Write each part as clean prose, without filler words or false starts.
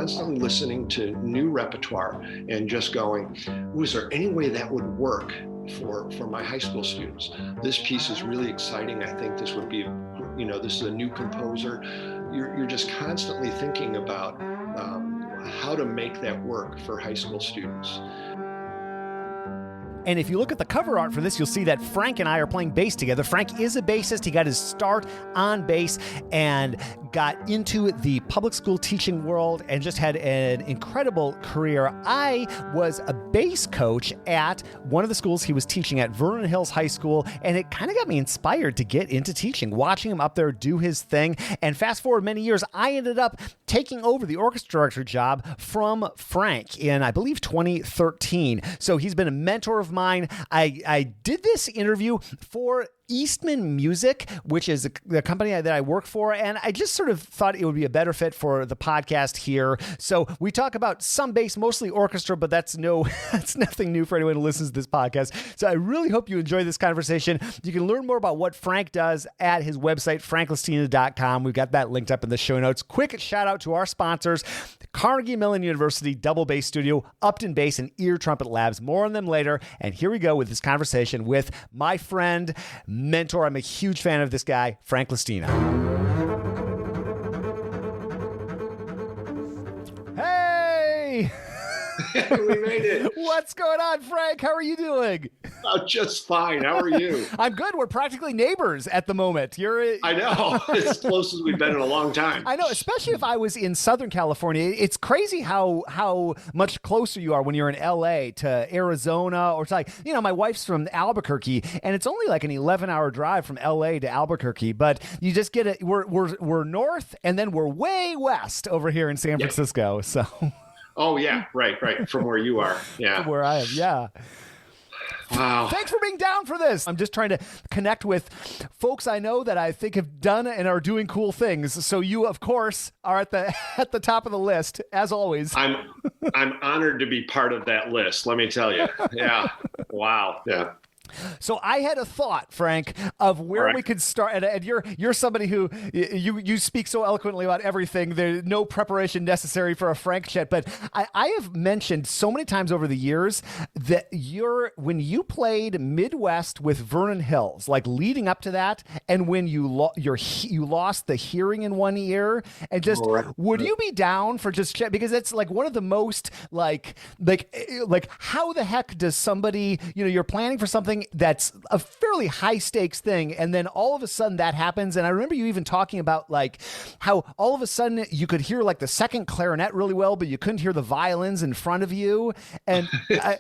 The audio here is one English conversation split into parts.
constantly listening to new repertoire and just going, was there any way that would work for my high school students? This piece is really exciting. I think this would be, this is a new composer. You're just constantly thinking about how to make that work for high school students. And if you look at the cover art for this, you'll see that Frank and I are playing bass together. Frank is a bassist. He got his start on bass and got into the public school teaching world and just had an incredible career. I was a bass coach at one of the schools he was teaching at, Vernon Hills High School, and it kind of got me inspired to get into teaching, watching him up there do his thing. And fast forward many years, I ended up taking over the orchestra director job from Frank in, I believe, 2013. So he's been a mentor of mine. I did this interview for Eastman Music, which is the company that I work for, and I just sort of thought it would be a better fit for the podcast here. So we talk about some bass, mostly orchestra, but that's nothing new for anyone who listens to this podcast. So I really hope you enjoy this conversation. You can learn more about what Frank does at his website, franklestina.com. We've got that linked up in the show notes. Quick shout out to our sponsors, Carnegie Mellon University Double Bass Studio, Upton Bass, and Ear Trumpet Labs. More on them later. And here we go with this conversation with my friend, mentor. I'm a huge fan of this guy, Frank Lestina. Hey! We made it. What's going on, Frank? How are you doing? Just fine. How are you? I'm good. We're practically neighbors at the moment. I know. It's as close as we've been in a long time. I know, especially if I was in Southern California. It's crazy how much closer you are when you're in LA to Arizona, or to my wife's from Albuquerque, and it's only like an 11-hour drive from LA to Albuquerque, but you just get it. We're north, and then we're way west over here in San Francisco. So. Oh yeah, right. From where you are. Yeah. From where I am. Yeah. Wow. Thanks for being down for this. I'm just trying to connect with folks I know that I think have done and are doing cool things. So you, of course, are at the top of the list, as always. I'm honored to be part of that list, let me tell you. Yeah. Wow. Yeah. So I had a thought, Frank, of where we could start. And you're somebody who you speak so eloquently about everything. There's no preparation necessary for a Frank chat. But I have mentioned so many times over the years that when you played Midwest with Vernon Hills, like leading up to that, and when you lost the hearing in one ear, and just would you be down for just chat? Because it's like one of the most like how the heck does somebody, you're planning for something that's a fairly high stakes thing, and then all of a sudden that happens. And I remember you even talking about like how all of a sudden you could hear like the second clarinet really well, but you couldn't hear the violins in front of you. And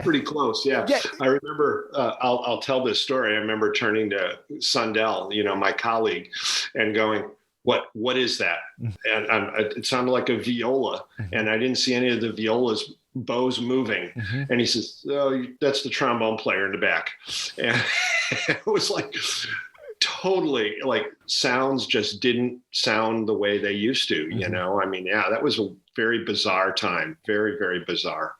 pretty close. Yeah. I remember, I'll tell this story. I remember turning to Sundell, my colleague, and going, what is that? And it sounded like a viola, and I didn't see any of the violas bows moving. And he says, "Oh, that's the trombone player in the back." And it was like totally like sounds just didn't sound the way they used to, that was a very bizarre time. Very, very bizarre.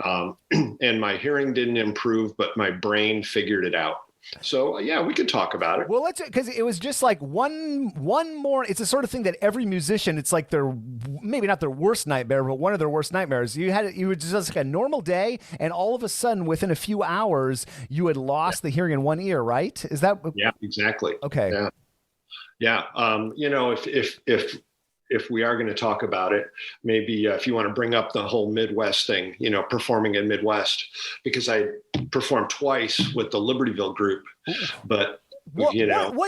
And my hearing didn't improve, but my brain figured it out. So we could talk about it. Well, because it was just like one more. It's the sort of thing that every musician, it's like maybe not their worst nightmare, but one of their worst nightmares. You were just like a normal day, and all of a sudden, within a few hours, you had lost the hearing in one ear. Right? Is that? Yeah, exactly. Okay. Yeah. If we are going to talk about it, maybe if you want to bring up the whole Midwest thing, performing in Midwest, because I performed twice with the Libertyville group, but what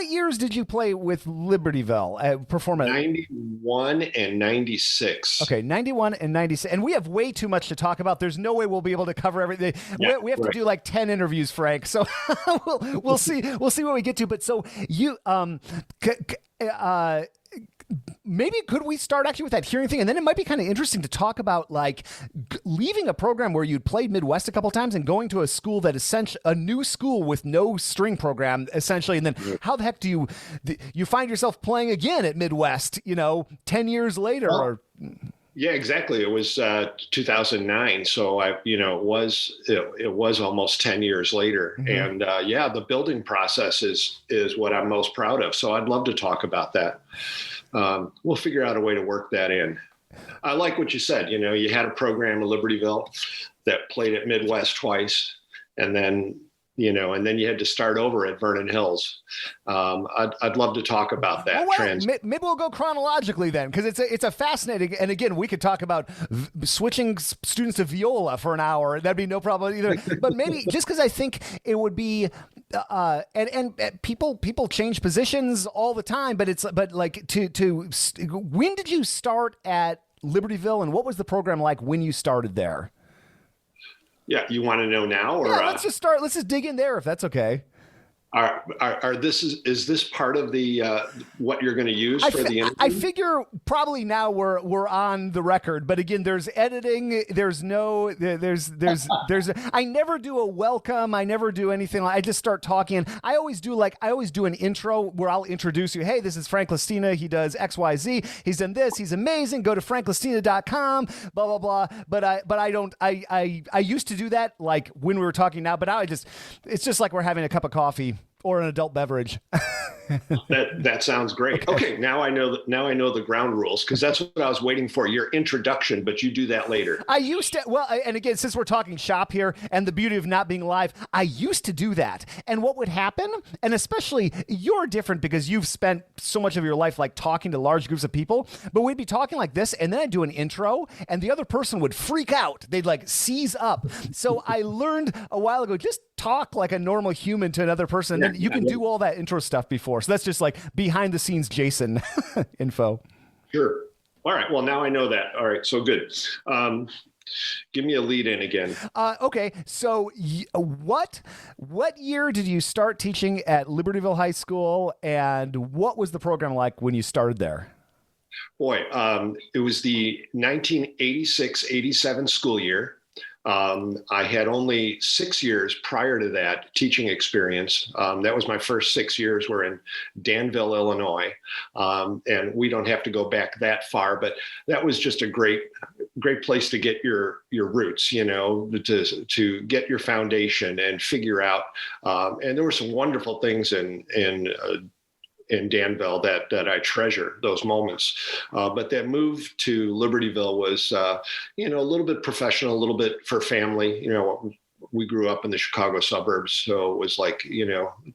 years did you play with Libertyville? Perform at 91 and 96. Okay, 91 and 96. And we have way too much to talk about. There's no way we'll be able to cover everything. We have to do like 10 interviews, Frank. So we'll see what we get to. But so you maybe could we start actually with that hearing thing? And then it might be kind of interesting to talk about like leaving a program where you'd played Midwest a couple times and going to a school that essentially a new school with no string program essentially. And then how the heck do you find yourself playing again at Midwest, 10 years later? Yeah, exactly. It was 2009. So it was almost 10 years later. And the building process is what I'm most proud of. So I'd love to talk about that. We'll figure out a way to work that in. I like what you said. You had a program at Libertyville that played at Midwest twice, and then you had to start over at Vernon Hills. I'd love to talk about that. Maybe we'll go chronologically then, because it's a fascinating. And again, we could talk about switching students to viola for an hour. That'd be no problem either. But maybe just because I think it would be, and people change positions all the time. But like when did you start at Libertyville, and what was the program like when you started there? Yeah, you want to know now, or let's just start. Let's just dig in there, if that's okay. Is this part of the what you're going to use for the interview? I figure probably now we're on the record, but again, there's editing. There's I never do a welcome. I never do anything. I just start talking. I always do an intro where I'll introduce you. Hey, this is Frank Lestina. He does XYZ. He's done this. He's amazing. Go to franklestina.com. Blah blah blah. But I don't. I used to do that like when we were talking now, but now it's just like we're having a cup of coffee or an adult beverage. That sounds great. Okay, now I know the ground rules, because that's what I was waiting for, your introduction, but you do that later. I used to, and again, since we're talking shop here and the beauty of not being live, I used to do that. And what would happen, and especially you're different because you've spent so much of your life like talking to large groups of people, but we'd be talking like this, and then I'd do an intro, and the other person would freak out. They'd like seize up. So I learned a while ago, just talk like a normal human to another person, and then you can do all that intro stuff before. So that's just like behind the scenes Jason info. Sure. All right. Well, now I know that. All right. So good. Give me a lead in again. Okay. So what year did you start teaching at Libertyville High School, and what was the program like when you started there? Boy, it was the 1986-87 school year. I had only 6 years prior to that teaching experience. That was my first 6 years were in Danville, Illinois. And we don't have to go back that far, but that was just a great place to get your roots, to get your foundation and figure out. And there were some wonderful things in Danville that I treasure, those moments. But that move to Libertyville was, a little bit professional, a little bit for family. We grew up in the Chicago suburbs, so it was like,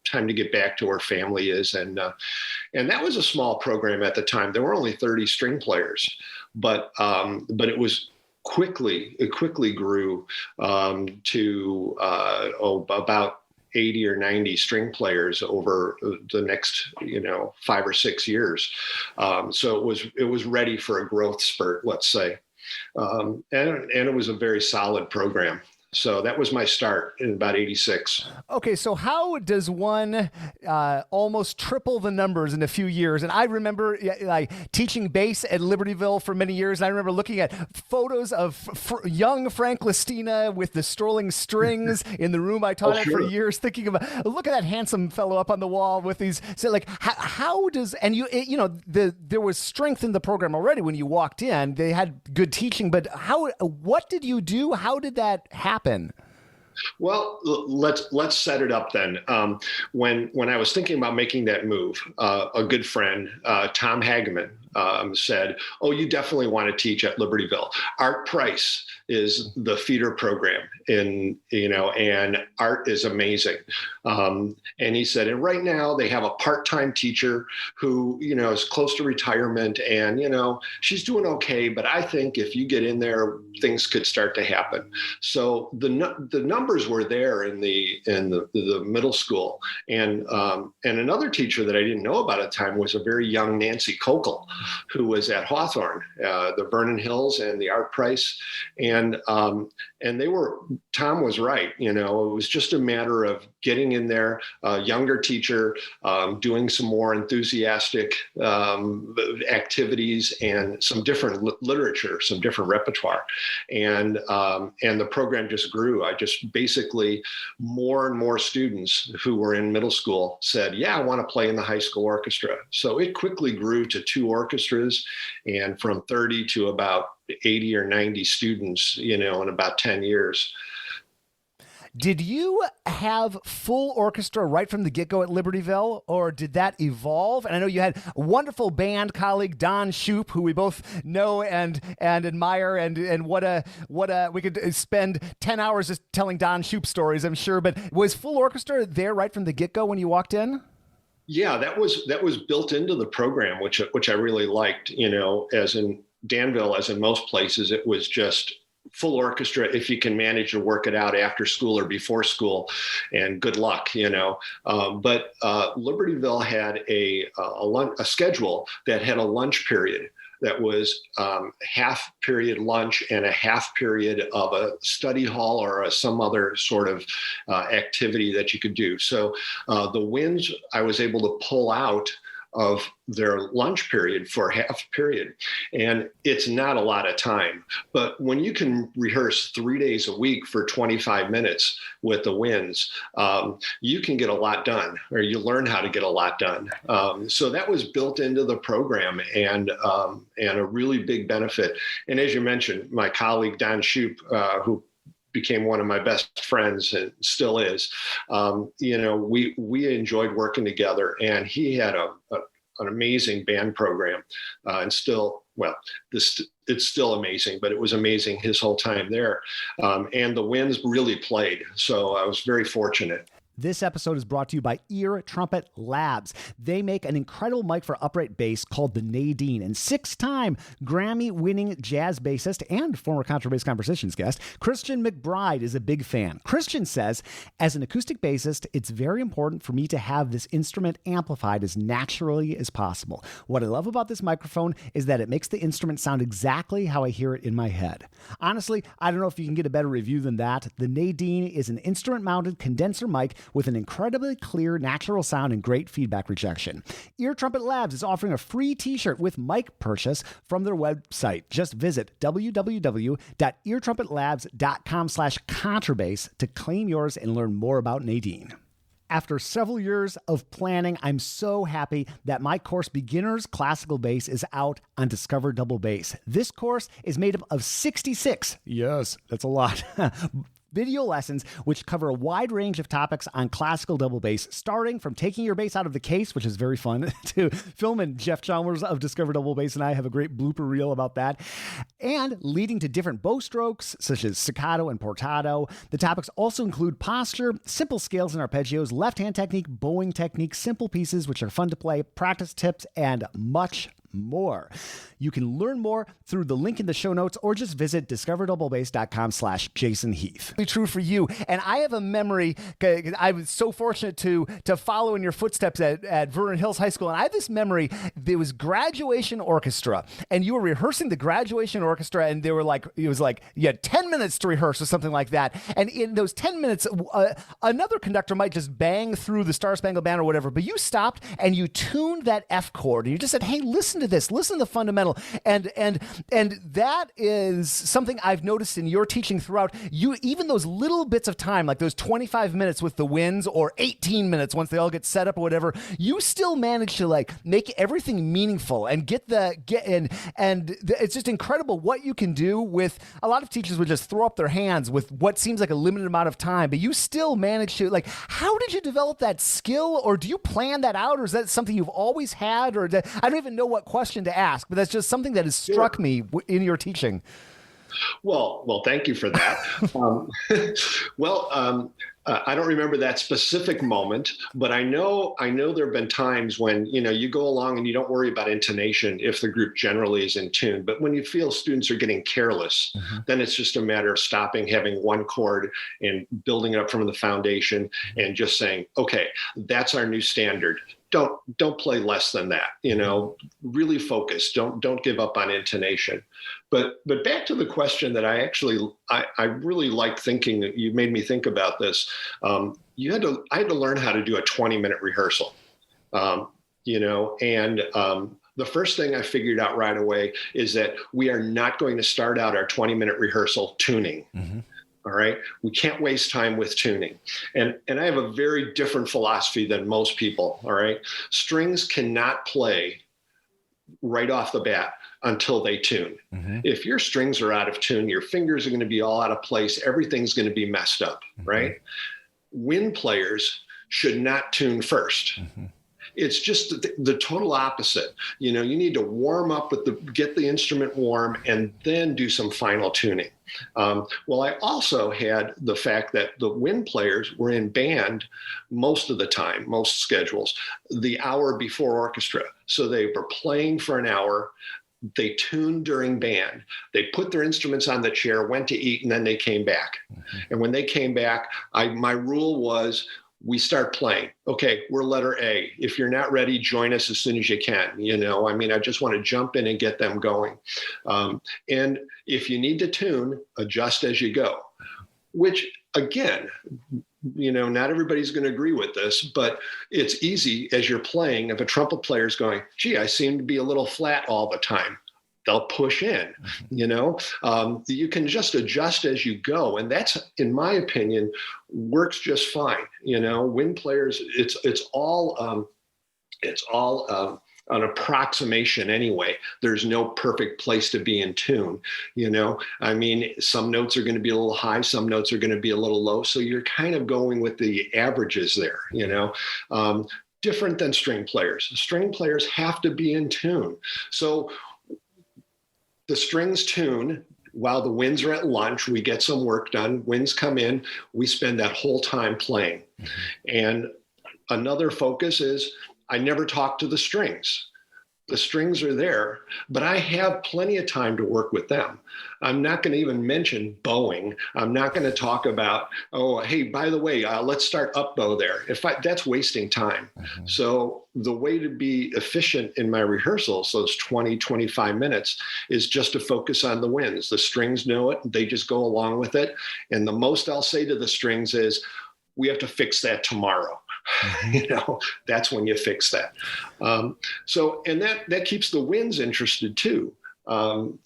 time to get back to where family is. And that was a small program at the time. There were only 30 string players, but it was it quickly grew to about 80 or 90 string players over the next, 5 or 6 years. So it was ready for a growth spurt, let's say. And it was a very solid program. So that was my start in about 86. Okay, so how does one almost triple the numbers in a few years? And I remember teaching bass at Libertyville for many years. And I remember looking at photos of young Frank Lestina with the strolling strings in the room I taught at for years, thinking about, look at that handsome fellow up on the wall with these. So like, how does, and there was strength in the program already when you walked in. They had good teaching, but what did you do? How did that happen? Well, let's set it up then. When I was thinking about making that move, a good friend, Tom Hageman, said, "Oh, you definitely want to teach at Libertyville. Art Price is the feeder program, and Art is amazing." And he said, and right now they have a part-time teacher who is close to retirement, and she's doing okay, but I think if you get in there, things could start to happen. So the numbers were there in the middle school, and another teacher that I didn't know about at the time was a very young Nancy Kokel, who was at Hawthorne, the Vernon Hills and the Art Price. And Tom was right. It was just a matter of getting in there, a younger teacher, doing some more enthusiastic activities and some different literature, some different repertoire. And the program just grew. I just basically, more and more students who were in middle school said, yeah, I want to play in the high school orchestra. So it quickly grew to 2 orchestras, and from 30 to about 80 or 90 students, in about 10 years. Did you have full orchestra right from the get-go at Libertyville, or did that evolve? And I know you had a wonderful band colleague, Don Shoup, who we both know and admire, and what a we could spend 10 hours just telling Don Shoup stories, I'm sure. But was full orchestra there right from the get-go when you walked in? Yeah, that was built into the program, which I really liked. As in Danville, as in most places, it was just full orchestra if you can manage to work it out after school or before school, and good luck. But Libertyville had a schedule that had a lunch period that was half period lunch and a half period of a study hall or some other sort of activity that you could do. So the winds I was able to pull out of their lunch period for half period. And it's not a lot of time, but when you can rehearse 3 days a week for 25 minutes with the winds, you can get a lot done, or you learn how to get a lot done. So that was built into the program, and a really big benefit. And as you mentioned, my colleague, Don Shoup, who became one of my best friends and still is, we enjoyed working together, and he had an amazing band program, and still, it's still amazing, but it was amazing his whole time there. And the winds really played. So I was very fortunate. This episode is brought to you by Ear Trumpet Labs. They make an incredible mic for upright bass called the Nadine, and 6-time Grammy-winning jazz bassist and former Contrabass Conversations guest, Christian McBride, is a big fan. Christian says, as an acoustic bassist, it's very important for me to have this instrument amplified as naturally as possible. What I love about this microphone is that it makes the instrument sound exactly how I hear it in my head. Honestly, I don't know if you can get a better review than that. The Nadine is an instrument-mounted condenser mic with an incredibly clear, natural sound and great feedback rejection. Ear Trumpet Labs is offering a free t-shirt with mic purchase from their website. Just visit www.eartrumpetlabs.com/contrabass to claim yours and learn more about Nadine. After several years of planning, I'm so happy that my course, Beginner's Classical Bass, is out on Discover Double Bass. This course is made up of 66, yes, that's a lot, video lessons which cover a wide range of topics on classical double bass, starting from taking your bass out of the case, which is very fun to film, and Jeff Chalmers of Discover Double Bass and I have a great blooper reel about that, and leading to different bow strokes such as staccato and portato. The topics also include posture, simple scales and arpeggios, left-hand technique, bowing technique, simple pieces which are fun to play, practice tips, and much more. You can learn more through the link in the show notes, or just visit discoverdouble.bass.com/Jason Heath. True for you. And I have a memory, I was so fortunate to follow in your footsteps at Vernon Hills High School. And I have this memory, there was graduation orchestra, and you were rehearsing the graduation orchestra, and they were like, it was like, you had 10 minutes to rehearse or something like that. And in those 10 minutes, another conductor might just bang through the Star Spangled Banner or whatever, but you stopped and you tuned that F chord, and you just said, hey, listen to this, listen to the fundamental. And that is something I've noticed in your teaching throughout. You, even those little bits of time, like those 25 minutes with the winds, or 18 minutes once they all get set up or whatever, you still manage to like make everything meaningful and it's just incredible what you can do with. A lot of teachers would just throw up their hands with what seems like a limited amount of time, but you still manage to, like, how did you develop that skill, or do you plan that out, or is that something you've always had, or I don't even know what question to ask, but that's just something that has struck me in your teaching. Well, thank you for that. I don't remember that specific moment, but I know there have been times when, you go along and you don't worry about intonation if the group generally is in tune. But when you feel students are getting careless, then it's just a matter of stopping, having one chord and building it up from the foundation and just saying, okay, that's our new standard. Don't play less than that, really focus. Don't give up on intonation. But back to the question that I really like thinking, that you made me think about this. I had to learn how to do a 20-minute rehearsal, and the first thing I figured out right away is that we are not going to start out our 20-minute rehearsal tuning. All right. We can't waste time with tuning. And I have a very different philosophy than most people. All right. Strings cannot play right off the bat until they tune. Mm-hmm. If your strings are out of tune, your fingers are going to be all out of place. Everything's going to be messed up, right? Wind players should not tune first. It's just the total opposite. You know, you need to warm up get the instrument warm and then do some final tuning. Well, I also had the fact that the wind players were in band most of the time, most schedules, the hour before orchestra. So they were playing for an hour. They tuned during band. They put their instruments on the chair, went to eat, and then they came back. And when they came back, my rule was, we start playing. Okay, we're letter A. If you're not ready, join us as soon as you can. You know, I mean, I just want to jump in and get them going. And if you need to tune, adjust as you go, which again, you know, not everybody's going to agree with this, but it's easy as you're playing. If a trumpet player is going, gee, I seem to be a little flat all the time, they'll push in, you know, you can just adjust as you go. And that's, in my opinion, works just fine. You know, wind players, it's all an approximation anyway. There's no perfect place to be in tune. You know, I mean, some notes are going to be a little high, some notes are going to be a little low. So you're kind of going with the averages there, you know. Different than string players. String players have to be in tune. So the strings tune while the winds are at lunch. We get some work done. Winds come in. We spend that whole time playing. And another focus is I never talk to the strings. The strings are there, but I have plenty of time to work with them. I'm not going to even mention bowing. I'm not going to talk about, oh, hey, by the way, let's start up bow there. That's wasting time. So the way to be efficient in my rehearsals, those 20, 25 minutes, is just to focus on the winds. The strings know it. They just go along with it. And the most I'll say to the strings is, we have to fix that tomorrow. You know, that's when you fix that. So, and that keeps the winds interested too. Band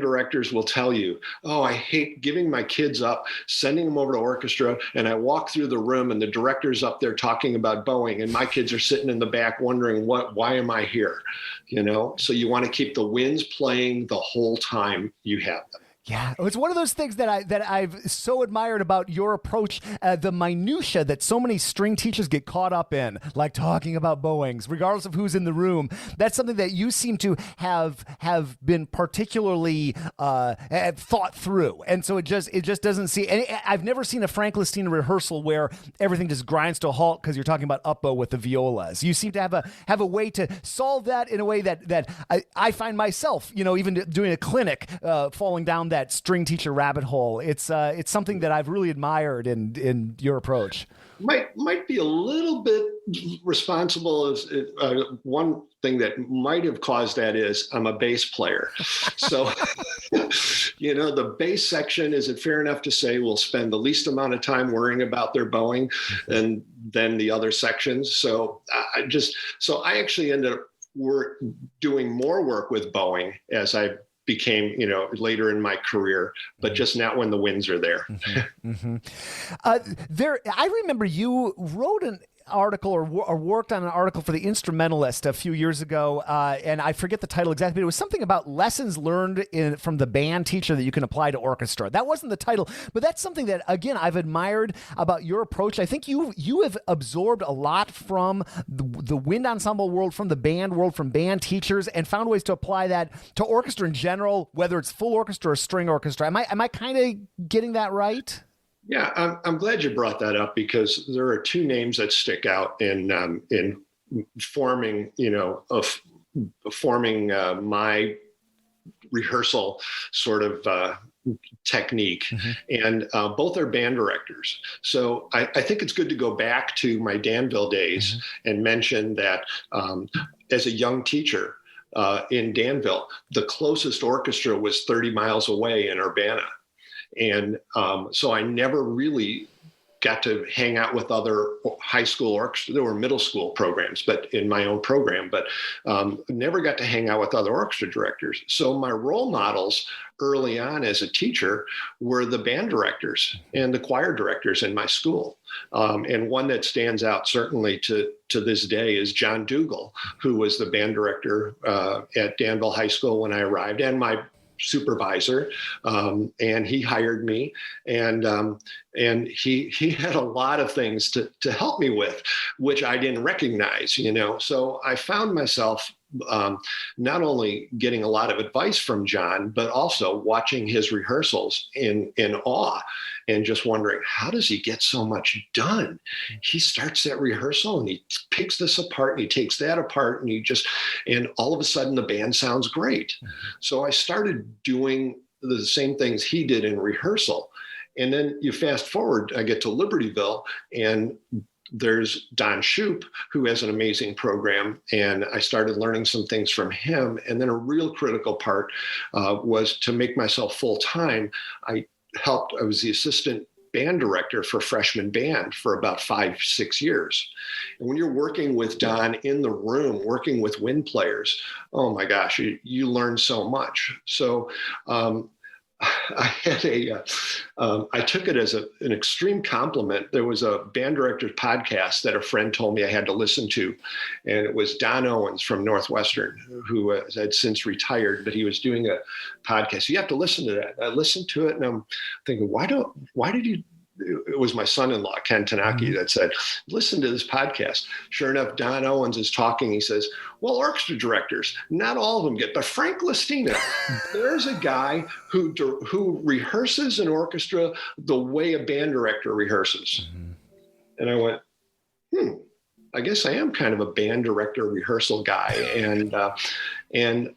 directors will tell you, oh, I hate giving my kids up, sending them over to orchestra, and I walk through the room and the director's up there talking about bowing, and my kids are sitting in the back wondering, why am I here? You know, so you want to keep the winds playing the whole time you have them. Yeah, it's one of those things that I've so admired about your approach, the minutia that so many string teachers get caught up in, like talking about bowings, regardless of who's in the room. That's something that you seem to have been particularly thought through, and so it just doesn't see. And I've never seen a Frank Lestina rehearsal where everything just grinds to a halt because you're talking about up bow with the violas. You seem to have a way to solve that in a way that I find myself, you know, even doing a clinic, falling down that string teacher rabbit hole. It's something that I've really admired in your approach. Might be a little bit responsible as one thing that might have caused that is I'm a bass player. So, you know, the bass section, is it fair enough to say we'll spend the least amount of time worrying about their bowing and then the other sections? So I actually ended up doing more work with bowing as I became, you know, later in my career, but just not when the winds are there. I remember you wrote an article or worked on an article for The Instrumentalist a few years ago, and I forget the title exactly, but it was something about lessons learned from the band teacher that you can apply to orchestra. That wasn't the title, but that's something that, again, I've admired about your approach. I think you have absorbed a lot from the wind ensemble world, from the band world, from band teachers, and found ways to apply that to orchestra in general, whether it's full orchestra or string orchestra. Am I kind of getting that right? Yeah, I'm glad you brought that up, because there are two names that stick out in forming, you know, forming my rehearsal sort of technique, and both are band directors. So I think it's good to go back to my Danville days and mention that as a young teacher in Danville, the closest orchestra was 30 miles away in Urbana. And so I never really got to hang out with other high school orchestra. There were middle school programs, but in my own program, but never got to hang out with other orchestra directors. So my role models early on as a teacher were the band directors and the choir directors in my school. And one that stands out certainly to this day is John Dougal, who was the band director at Danville High School when I arrived, and my supervisor, and he hired me, and he had a lot of things to help me with, which I didn't recognize, So I found myself not only getting a lot of advice from John, but also watching his rehearsals in awe, and just wondering, how does he get so much done? He starts that rehearsal and he picks this apart and he takes that apart, and all of a sudden the band sounds great. So I started doing the same things he did in rehearsal. And then you fast forward, I get to Libertyville, and there's Don Shoup, who has an amazing program, and I started learning some things from him. And then a real critical part was to make myself full-time. I was the assistant band director for freshman band for about 5-6 years. And when you're working with Don in the room, working with wind players, oh my gosh, you learn so much. So I had I took it as an extreme compliment. There was a band director's podcast that a friend told me I had to listen to. And it was Don Owens from Northwestern, who had since retired, but he was doing a podcast. You have to listen to that. I listened to it and I'm thinking, why did you? It was my son-in-law, Ken Tanaki, that said, listen to this podcast. Sure enough, Don Owens is talking. He says, well, orchestra directors, not all of them get, but Frank Lestina, there's a guy who rehearses an orchestra the way a band director rehearses. And I went, I guess I am kind of a band director rehearsal guy. And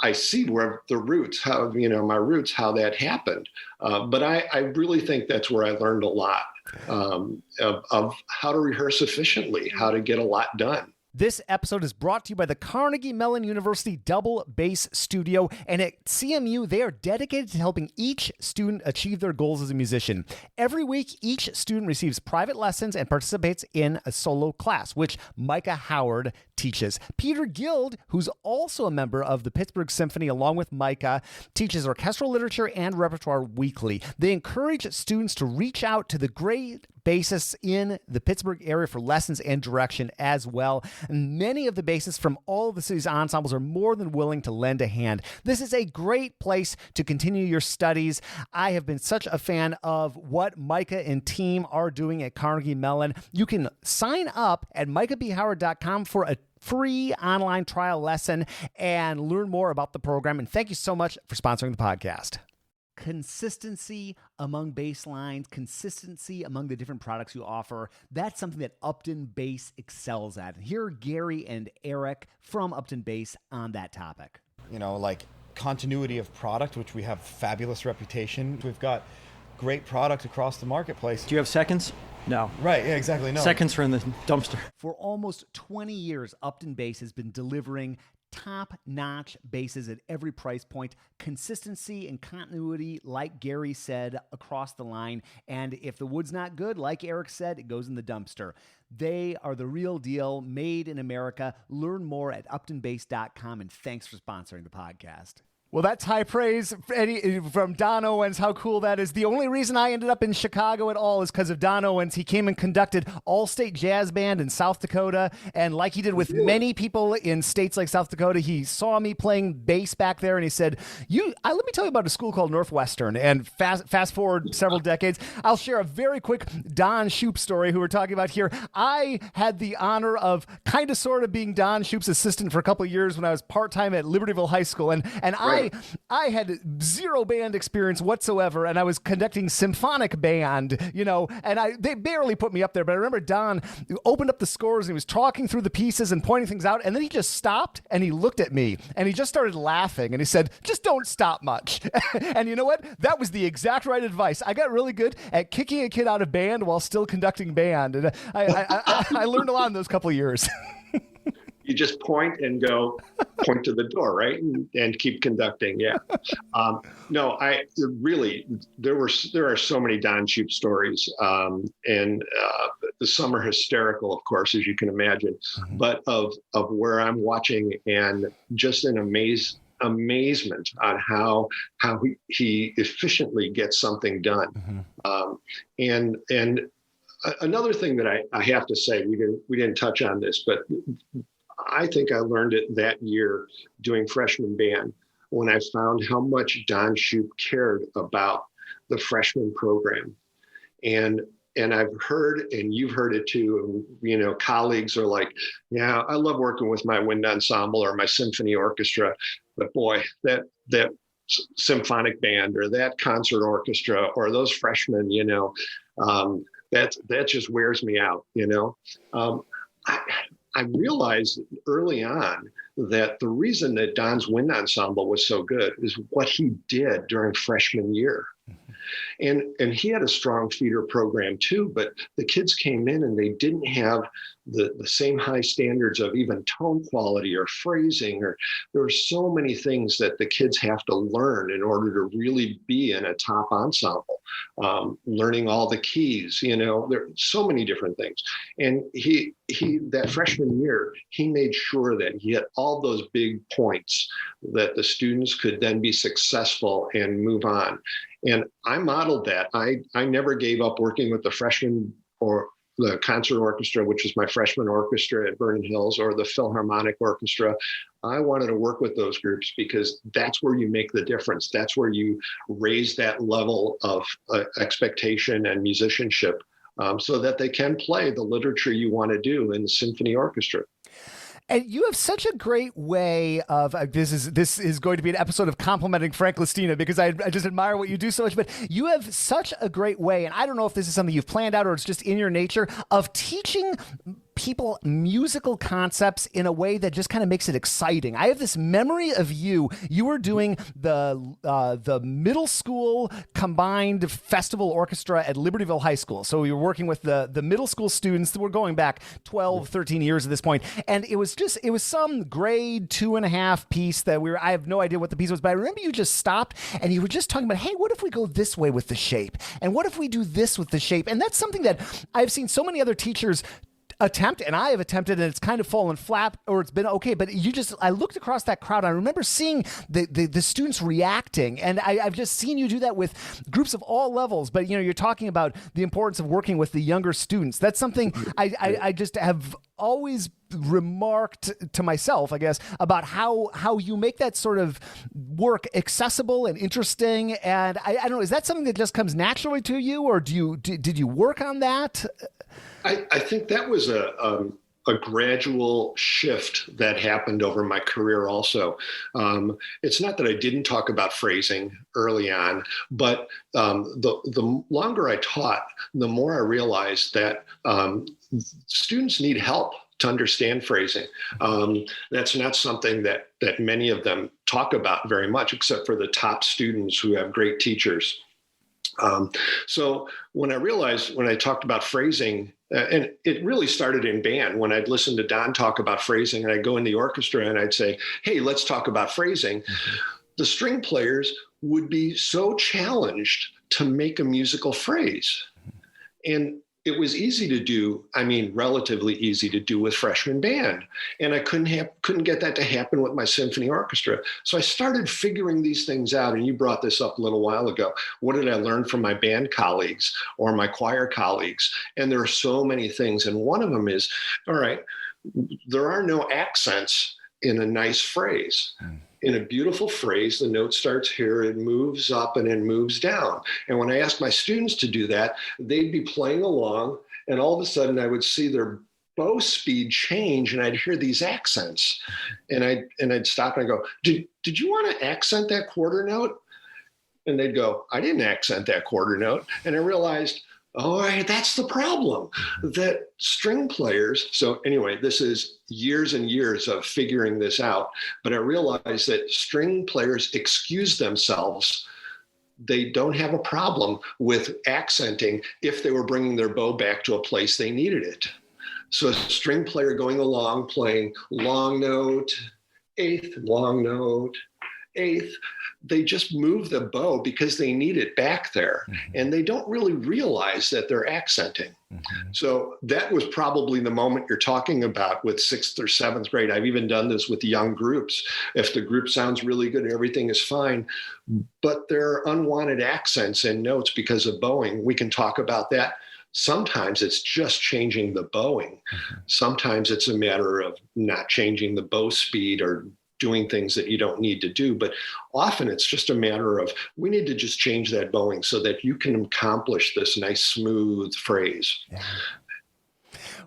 I see where the roots, how that happened. But I really think that's where I learned a lot of how to rehearse efficiently, how to get a lot done. This episode is brought to you by the Carnegie Mellon University Double Bass Studio, and at CMU, they are dedicated to helping each student achieve their goals as a musician. Every week, each student receives private lessons and participates in a solo class, which Micah Howard teaches. Peter Guild, who's also a member of the Pittsburgh Symphony along with Micah, teaches orchestral literature and repertoire weekly. They encourage students to reach out to the great bassists in the Pittsburgh area for lessons and direction as well. And many of the bassists from all of the city's ensembles are more than willing to lend a hand. This is a great place to continue your studies. I have been such a fan of what Micah and team are doing at Carnegie Mellon. You can sign up at micahbhoward.com for a free online trial lesson and learn more about the program. And thank you so much for sponsoring the podcast. Consistency among bass lines, consistency among the different products you offer. That's something that Upton Bass excels at. And here are Gary and Eric from Upton Bass on that topic. Like continuity of product, which we have fabulous reputation. We've got great product across the marketplace. Do you have seconds? No. Right, yeah, exactly. No. Seconds are in the dumpster. For almost 20 years, Upton Bass has been delivering top-notch basses at every price point, consistency and continuity, like Gary said, across the line. And if the wood's not good, like Eric said, it goes in the dumpster. They are the real deal, made in America. Learn more at uptonbass.com, and thanks for sponsoring the podcast. Well, that's high praise from Don Owens. How cool that is. The only reason I ended up in Chicago at all is because of Don Owens. He came and conducted All-State Jazz Band in South Dakota. And like he did with many people in states like South Dakota, he saw me playing bass back there and he said, let me tell you about a school called Northwestern. And fast forward several decades, I'll share a very quick Don Shoup story who we're talking about here. I had the honor of kind of sort of being Don Shoup's assistant for a couple of years when I was part-time at Libertyville High School. And I had zero band experience whatsoever, and I was conducting symphonic band, and they barely put me up there. But I remember Don opened up the scores and he was talking through the pieces and pointing things out, and then he just stopped and he looked at me and he just started laughing and he said, "Just don't stop much." And you know what? That was the exact right advice. I got really good at kicking a kid out of band while still conducting band, and I learned a lot in those couple of years. You just point and go, point to the door, right? And keep conducting. Yeah. No, I really, there are so many Don Shoup stories. And some are hysterical, of course, as you can imagine, but of where I'm watching and just in amazement on how he efficiently gets something done. And another thing that I have to say, we didn't touch on this, but I think I learned it that year doing freshman band when I found how much Don Shoup cared about the freshman program. And I've heard, and you've heard it too, and, colleagues are like, yeah, I love working with my wind ensemble or my symphony orchestra, but boy, that symphonic band or that concert orchestra or those freshmen, that just wears me out, I realized early on that the reason that Don's wind ensemble was so good is what he did during freshman year. And he had a strong feeder program too, but the kids came in and they didn't have the same high standards of even tone quality or phrasing, or there are so many things that the kids have to learn in order to really be in a top ensemble, learning all the keys, there are so many different things. And he that freshman year, he made sure that he had all those big points that the students could then be successful and move on. And I modeled that. I never gave up working with the freshmen or the concert orchestra, which was my freshman orchestra at Vernon Hills, or the Philharmonic Orchestra. I wanted to work with those groups because that's where you make the difference. That's where you raise that level of expectation and musicianship so that they can play the literature you want to do in the symphony orchestra. And you have such a great way of this is going to be an episode of complimenting Frank Lestina because I just admire what you do so much. But you have such a great way, and I don't know if this is something you've planned out or it's just in your nature, of teaching people musical concepts in a way that just kind of makes it exciting. I have this memory of you were doing the middle school combined festival orchestra at Libertyville High School. So we were working with the middle school students that were going back 12, 13 years at this point. And it was some grade 2.5 piece that I have no idea what the piece was, but I remember you just stopped and you were just talking about, hey, what if we go this way with the shape? And what if we do this with the shape? And that's something that I've seen so many other teachers attempt, and I have attempted, and it's kind of fallen flat, or it's been okay. But I looked across that crowd. I remember seeing the students reacting, and I've just seen you do that with groups of all levels. But you're talking about the importance of working with the younger students. That's something I just have always remarked to myself, I guess, about how you make that sort of work accessible and interesting. And I don't know, is that something that just comes naturally to you, or did you work on that? I think that was a gradual shift that happened over my career also. It's not that I didn't talk about phrasing early on, but the longer I taught, the more I realized that students need help to understand phrasing. That's not something that many of them talk about very much, except for the top students who have great teachers. So when I talked about phrasing, and it really started in band when I'd listen to Don talk about phrasing, and I'd go in the orchestra and I'd say, hey, let's talk about phrasing. The string players would be so challenged to make a musical phrase. And it was easy to do, relatively easy to do with freshman band. And I couldn't get that to happen with my symphony orchestra. So I started figuring these things out. And you brought this up a little while ago. What did I learn from my band colleagues or my choir colleagues? And there are so many things. And one of them is, all right, there are no accents in a nice phrase. In a beautiful phrase, the note starts here, it moves up and it moves down. And when I asked my students to do that, they'd be playing along, and all of a sudden I would see their bow speed change, and I'd hear these accents. And I'd stop and I'd go, did you want to accent that quarter note? And they'd go, I didn't accent that quarter note. And I realized, oh, that's the problem, that string players. So anyway, this is years and years of figuring this out. But I realized that string players excuse themselves. They don't have a problem with accenting if they were bringing their bow back to a place they needed it. So a string player going along, playing long note, eighth, long note, eighth, they just move the bow because they need it back there. And they don't really realize that they're accenting. So that was probably the moment you're talking about with sixth or seventh grade. I've even done this with young groups. If the group sounds really good, everything is fine, but there are unwanted accents and notes because of bowing. We can talk about that. Sometimes it's just changing the bowing. Sometimes it's a matter of not changing the bow speed or doing things that you don't need to do. But often it's just a matter of, we need to just change that bowing so that you can accomplish this nice, smooth phrase. Yeah.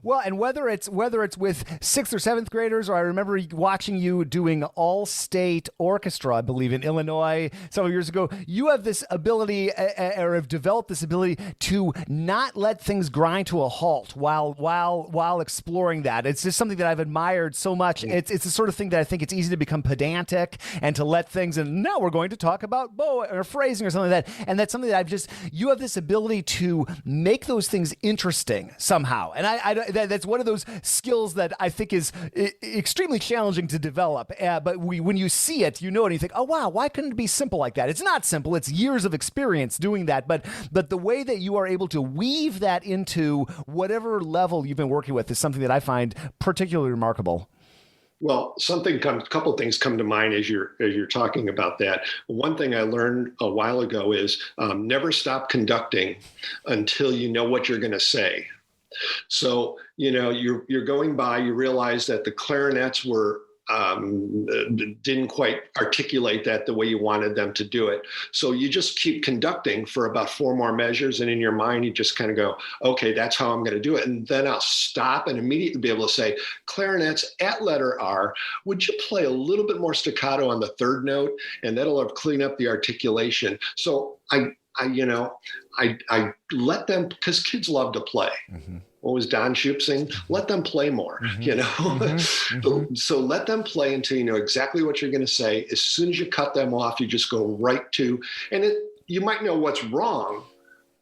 Well, and whether it's with sixth or seventh graders, or I remember watching you doing all-state orchestra, I believe, in Illinois several years ago, you have this ability, or have developed this ability to not let things grind to a halt while exploring that. It's just something that I've admired so much. It's the sort of thing that I think it's easy to become pedantic and to let things, and now we're going to talk about bow or phrasing or something like that. And that's something that you have this ability to make those things interesting somehow. And that's one of those skills that I think is extremely challenging to develop. But when you see it, you know it, and you think, oh, wow, why couldn't it be simple like that? It's not simple. It's years of experience doing that. But the way that you are able to weave that into whatever level you've been working with is something that I find particularly remarkable. Well, a couple of things come to mind as you're talking about that. One thing I learned a while ago is never stop conducting until you know what you're going to say. So, you're going by, you realize that the clarinets didn't quite articulate that the way you wanted them to do it. So you just keep conducting for about 4 more measures. And in your mind, you just kind of go, okay, that's how I'm going to do it. And then I'll stop and immediately be able to say, clarinets at letter R, would you play a little bit more staccato on the third note? And that'll clean up the articulation. So I let them, because kids love to play. What was Don Shoup saying? Let them play more, So let them play until you know exactly what you're going to say. As soon as you cut them off, you just go right to, and you might know what's wrong.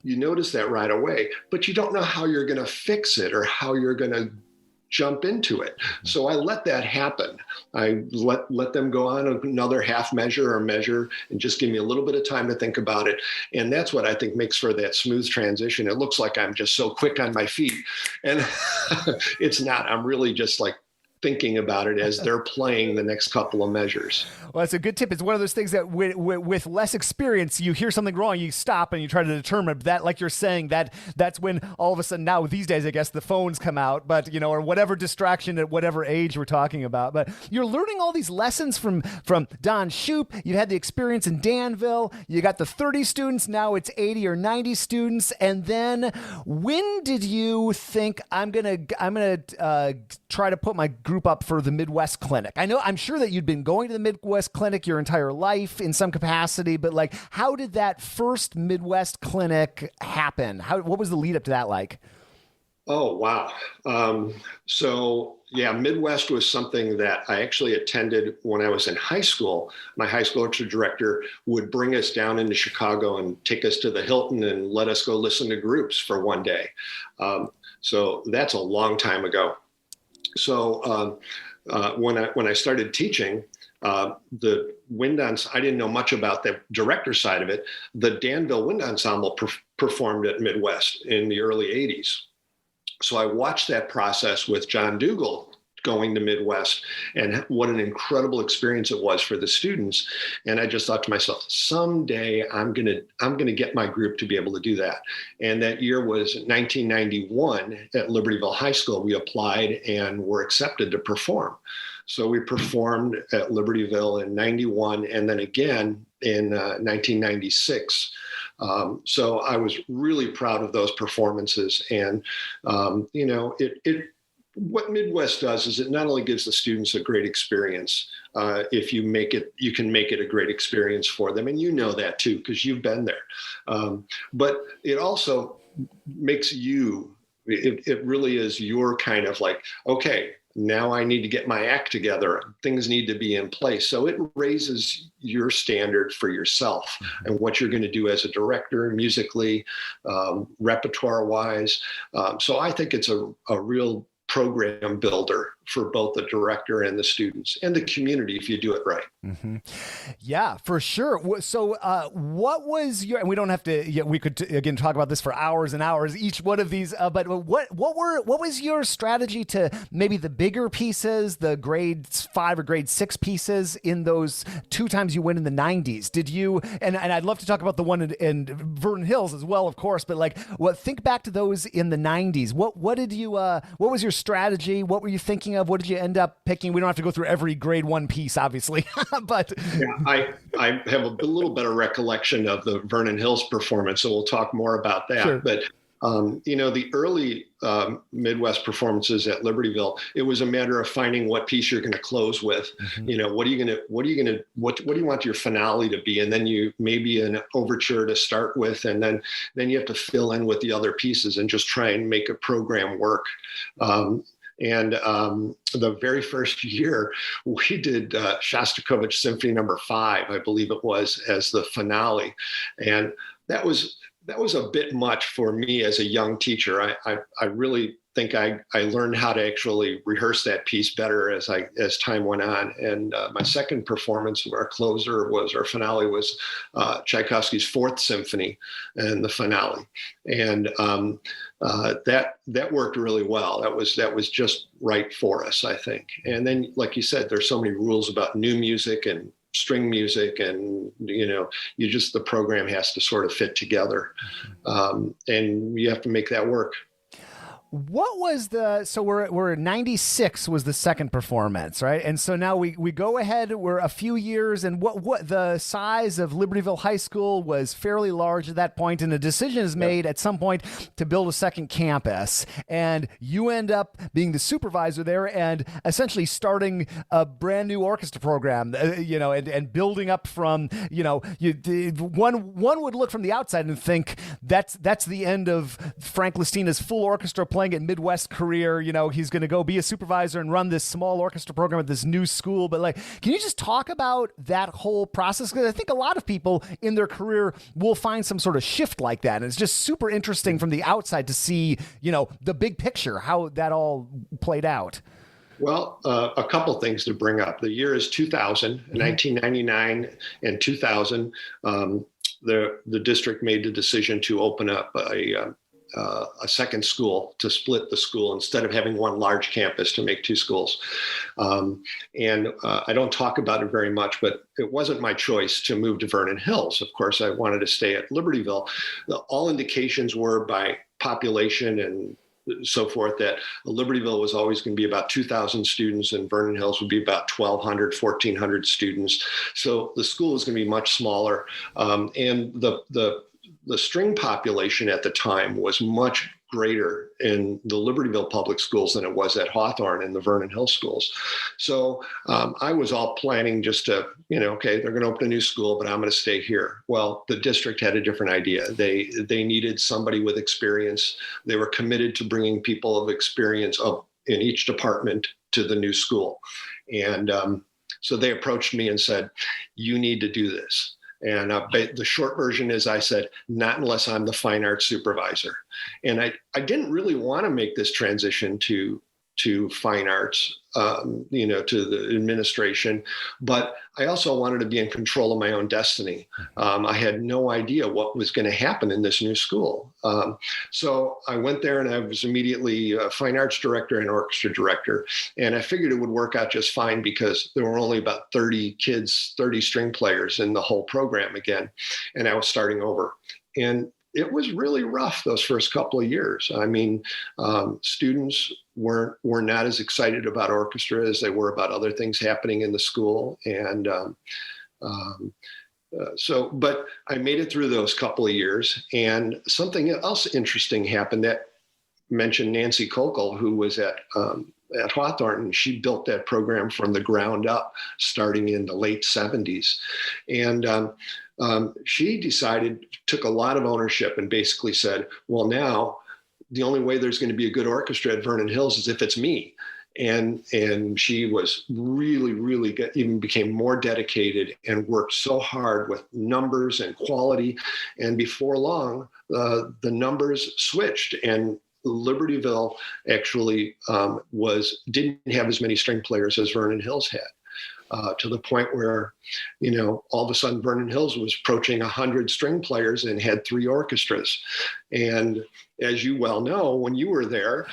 You notice that right away, but you don't know how you're going to fix it or how you're going to jump into it. So I let that happen. I let them go on another half measure or measure and just give me a little bit of time to think about it. And that's what I think makes for that smooth transition. It looks like I'm just so quick on my feet, and it's not. I'm really just like thinking about it as they're playing the next couple of measures. Well, that's a good tip. It's one of those things that with less experience, you hear something wrong, you stop and you try to determine that, like you're saying, that's when all of a sudden now these days, I guess the phones come out, but or whatever distraction at whatever age we're talking about. But you're learning all these lessons from Don Shoup. You had the experience in Danville. You got the 30 students. Now it's 80 or 90 students. And then when did you think I'm going to try to put my group up for the Midwest Clinic? I'm sure that you'd been going to the Midwest Clinic your entire life in some capacity, but how did that first Midwest Clinic happen? What was the lead up to that like? Oh, wow. So Midwest was something that I actually attended when I was in high school. My high school orchestra director would bring us down into Chicago and take us to the Hilton and let us go listen to groups for one day. So that's a long time ago. So when I started teaching, the wind ensemble, I didn't know much about the director side of it. The Danville Wind Ensemble performed at Midwest in the early 80s. So I watched that process with John Dougal going to Midwest, and what an incredible experience it was for the students. And I just thought to myself, someday I'm gonna get my group to be able to do that. And that year was 1991 at Libertyville High School. We applied and were accepted to perform. So we performed at Libertyville in 91 and then again in 1996. So I was really proud of those performances. And, what Midwest does is it not only gives the students a great experience, if you can make it a great experience for them. And you know that too, because you've been there. But it also makes it really is your kind of like, okay, now I need to get my act together. Things need to be in place. So it raises your standard for yourself and what you're going to do as a director, musically, repertoire wise. So I think it's a real program builder for both the director and the students and the community if you do it right. Mm-hmm. Yeah, for sure. So what was your, and we don't have to, we could again talk about this for hours and hours, each one of these, but what was your strategy to maybe the bigger pieces, the grade 5 or grade 6 pieces in those 2 times you went in the 90s? Did you, and I'd love to talk about the one in Vernon Hills as well, of course, but like, think back to those in the 90s. What did you, what was your strategy? What were you thinking of? What did you end up picking? We don't have to go through every grade 1 piece, obviously, but yeah, I have a little better recollection of the Vernon Hills performance, so we'll talk more about that. Sure. But the early Midwest performances at Libertyville, it was a matter of finding what piece you're going to close with. Mm-hmm. What do you want your finale to be? And then you maybe an overture to start with, and then you have to fill in with the other pieces and just try and make a program work. The very first year, we did Shostakovich Symphony No. 5, I believe it was, as the finale, and that was a bit much for me as a young teacher. I really think I learned how to actually rehearse that piece better as time went on. And my second performance, our finale was Tchaikovsky's 4th Symphony and the finale. And that worked really well. That was just right for us, I think. And then, like you said, there's so many rules about new music and string music, and the program has to sort of fit together, and you have to make that work. What was so we're 96 was the second performance, right? And so now we go ahead, we're a few years, and what the size of Libertyville High School was fairly large at that point, and a decision is made at some point to build a second campus, and you end up being the supervisor there and essentially starting a brand new orchestra program, and building up from, one would look from the outside and think that's the end of Frank Lestina's full orchestra playing at Midwest career. He's going to go be a supervisor and run this small orchestra program at this new school. But can you just talk about that whole process? Because I think a lot of people in their career will find some sort of shift like that. And it's just super interesting from the outside to see, the big picture, how that all played out. Well, a couple things to bring up. The year is 2000, 1999 and 2000. The district made the decision to open up a second school, to split the school instead of having one large campus, to make 2 schools. And I don't talk about it very much, but it wasn't my choice to move to Vernon Hills. Of course, I wanted to stay at Libertyville. All indications were by population and so forth that Libertyville was always going to be about 2,000 students, and Vernon Hills would be about 1,200, 1,400 students. So the school is going to be much smaller. And the string population at the time was much greater in the Libertyville public schools than it was at Hawthorne and the Vernon Hills schools. So I was all planning just to, okay, they're going to open a new school, but I'm going to stay here. Well, the district had a different idea. They needed somebody with experience. They were committed to bringing people of experience in each department to the new school. And so they approached me and said, you need to do this. And the short version is I said, not unless I'm the fine arts supervisor. And I didn't really want to make this transition to fine arts, to the administration, but I also wanted to be in control of my own destiny. I had no idea what was going to happen in this new school. So I went there and I was immediately a fine arts director and orchestra director. And I figured it would work out just fine because there were only about 30 kids, 30 string players in the whole program again. And I was starting over. And it was really rough those first couple of years. I mean, students were not as excited about orchestra as they were about other things happening in the school. And but I made it through those couple of years. And something else interesting happened that mentioned Nancy Kokel, who was at Hawthorne, and she built that program from the ground up starting in the late 70s. And she took a lot of ownership and basically said, well, now the only way there's going to be a good orchestra at Vernon Hills is if it's me. And she was really, really good, even became more dedicated and worked so hard with numbers and quality. And before long, the numbers switched, and Libertyville actually didn't have as many string players as Vernon Hills had. To the point where, all of a sudden Vernon Hills was approaching 100 string players and had 3 orchestras. And as you well know, when you were there,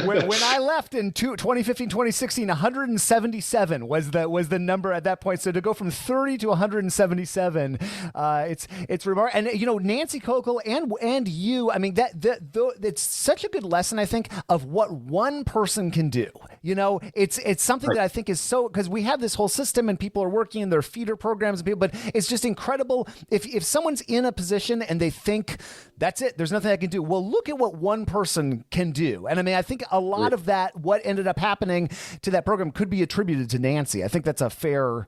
when I left in 2015, 2016, 177 was the number at that point. So to go from 30 to 177, it's remarkable. And Nancy Kokel and you, I mean it's such a good lesson, I think, of what one person can do. It's something that I think is so, because we have this whole system and people are working in their feeder programs and people, but it's just incredible if someone's in a position and they think that's it, there's nothing I can do. Well, look at what one person can do. And I mean, I think a lot of that, what ended up happening to that program, could be attributed to Nancy. I think that's a fair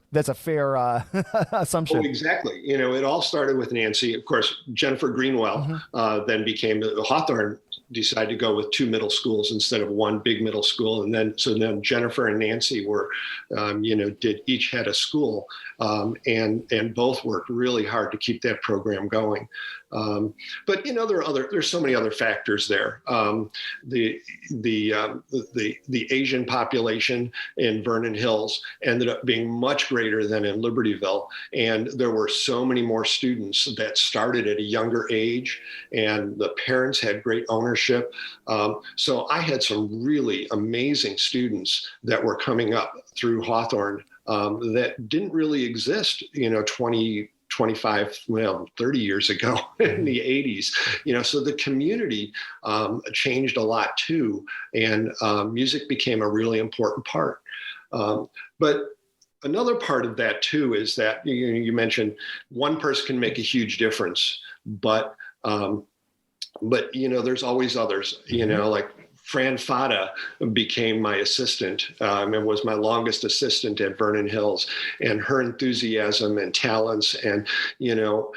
assumption. Oh, exactly. It all started with Nancy. Of course, Jennifer Greenwell then became Hawthorne. Decided to go with 2 middle schools instead of 1 big middle school, and then Jennifer and Nancy were, each had a school, and both worked really hard to keep that program going. But there's so many other factors there. The Asian population in Vernon Hills ended up being much greater than in Libertyville, and there were so many more students that started at a younger age, and the parents had great ownership. So I had some really amazing students that were coming up through Hawthorne that didn't really exist, 25, 30 years ago in the 80s, so the community changed a lot too. And music became a really important part. But another part of that too is that you mentioned one person can make a huge difference, but there's always others, like Fran Fata became my assistant and was my longest assistant at Vernon Hills, and her enthusiasm and talents. And, the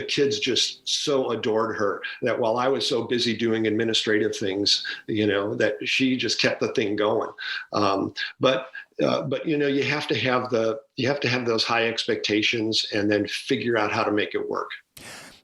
kids just so adored her that while I was so busy doing administrative things, that she just kept the thing going. But you have to have those high expectations and then figure out how to make it work.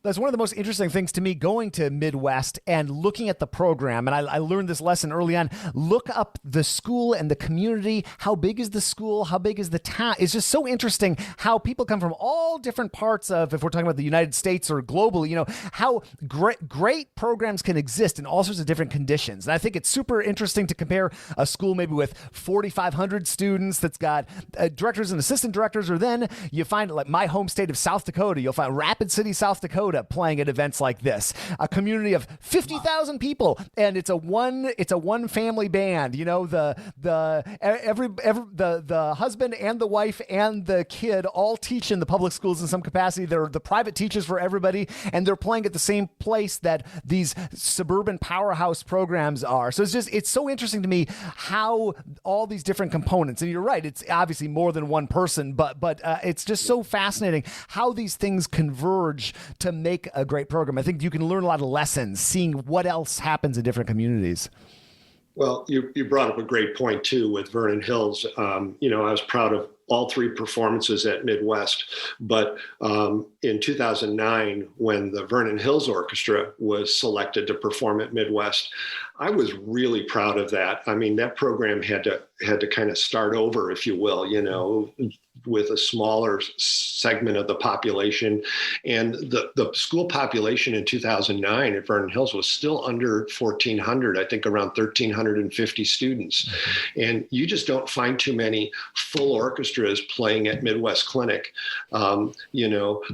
That's one of the most interesting things to me going to Midwest and looking at the program. And I learned this lesson early on. Look up the school and the community. How big is the school? How big is the town? It's just so interesting how people come from all different parts of, if we're talking about the United States or globally, how great programs can exist in all sorts of different conditions. And I think it's super interesting to compare a school maybe with 4,500 students that's got directors and assistant directors, or then you find, like my home state of South Dakota, you'll find Rapid City, South Dakota, playing at events like this, a community of 50,000 people, and it's a one family band. The husband and the wife and the kid all teach in the public schools in some capacity. They're the private teachers for everybody, and they're playing at the same place that these suburban powerhouse programs are. So it's so interesting to me how all these different components, and you're right, it's obviously more than one person, but it's just so fascinating how these things converge to make a great program. I think you can learn a lot of lessons seeing what else happens in different communities. Well, you brought up a great point too with Vernon Hills. I was proud of all 3 performances at Midwest, but in 2009, when the Vernon Hills Orchestra was selected to perform at Midwest, I was really proud of that. I mean, that program had to kind of start over, if you will, with a smaller segment of the population. And the school population in 2009 at Vernon Hills was still under 1,400, I think around 1,350 students. Mm-hmm. And you just don't find too many full orchestras playing at Midwest Clinic,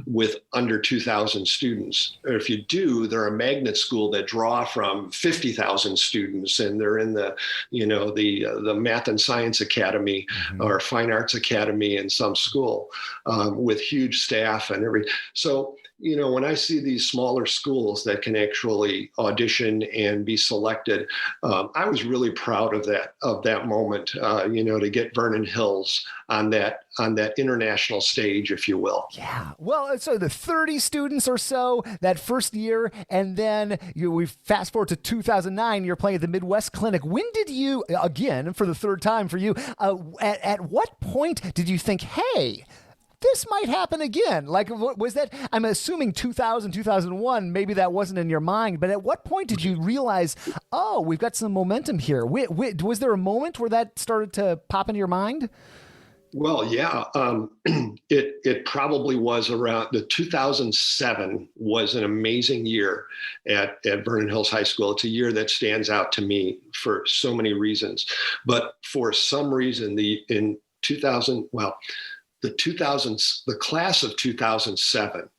with under 2,000 students. Or if you do, they're a magnet school that draw from 50,000 students, and they're in the Math and Science Academy, mm-hmm. or Fine Arts Academy in some school, with huge staff and everything. So, when I see these smaller schools that can actually audition and be selected, I was really proud of that moment, to get Vernon Hills on that international stage, if you will. Yeah. Well, so the 30 students or so that first year, and then we fast forward to 2009, you're playing at the Midwest Clinic. When did you, again, for the third time for you, at what point did you think, hey, this might happen again? Like, was that, I'm assuming 2000, 2001, maybe that wasn't in your mind, but at what point did you realize, oh, we've got some momentum here? Was there a moment where that started to pop into your mind? Well, yeah, it probably was around the 2007 was an amazing year at Vernon Hills High School. It's a year that stands out to me for so many reasons, but for some reason, the class of 2007